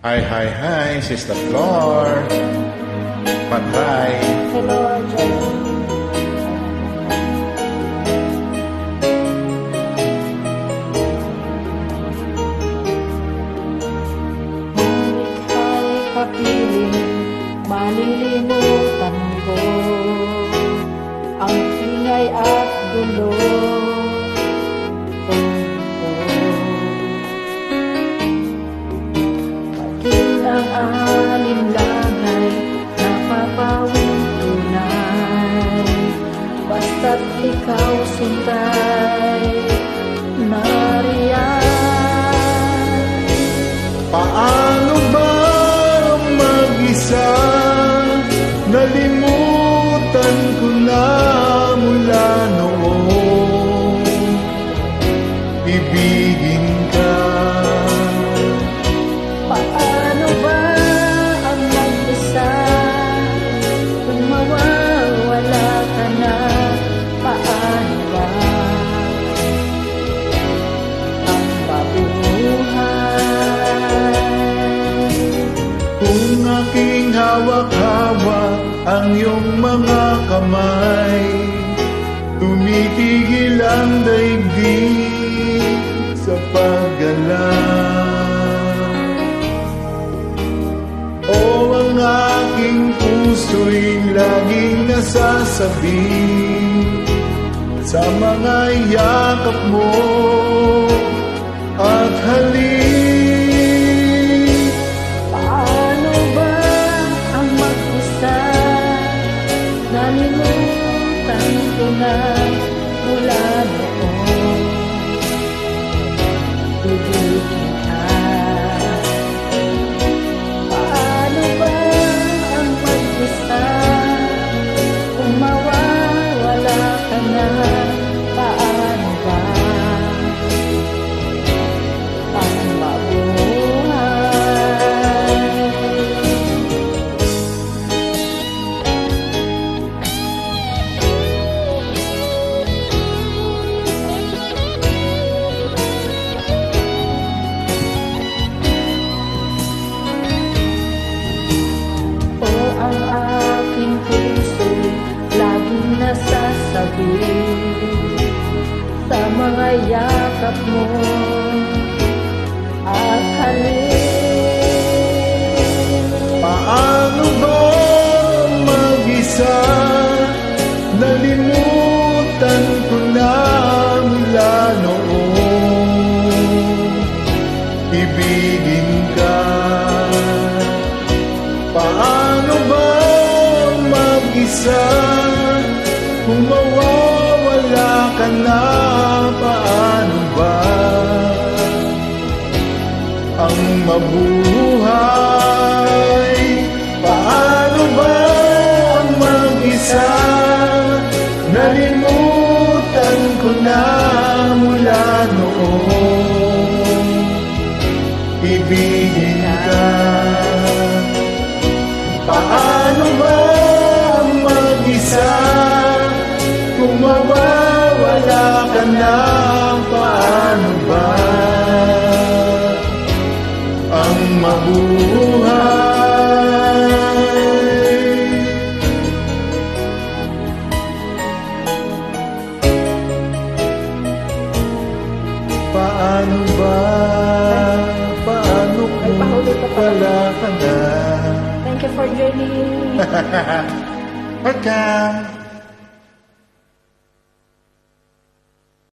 Hi, Sister Flor. Patay. Hello, Arjun. Kapiling, malilimutan ko ang ingay at gulo. Pagkin ang alinlangan, napapawing tunay. Basta't ikaw sintay, nariyan. Paano ba mag-isa? Nalimutan ko na mula noon. Ibigin ka. Paano ba ang mag-isa kung mawawala ka na? Paano ba ang mabuhay? Kung aking hawak-hawak ang iyong mga kamay, tumitigil ang daigdig sa paggalang. O ang aking puso'y laging nasasabi sa mga yakap mo at halik. Paano ba ang mag-isa? Nalimutan ko na mula noon. Ibigin ka. Paano ba ang mag-isa kung mawawala ka na? Paano ba ang mabuhay? O ang aking puso'y laging nasasabi sa mga yakap mo at halik. Paano ba mag-isa? Nalimutan ko na mula noon. Ibigin ka. Paano ba mag-isa kung mawawala ka na? Paano ba ang mabuhay? Paano ba ang mag-isa? Nalimutan ko na mula noon. Ibigin ka. Paano ba ang mag-isa kung mawawala ka na? Paano ba ang mabuhay? Paano ba? Paano kung wala ka na? Thank you for joining. Welcome!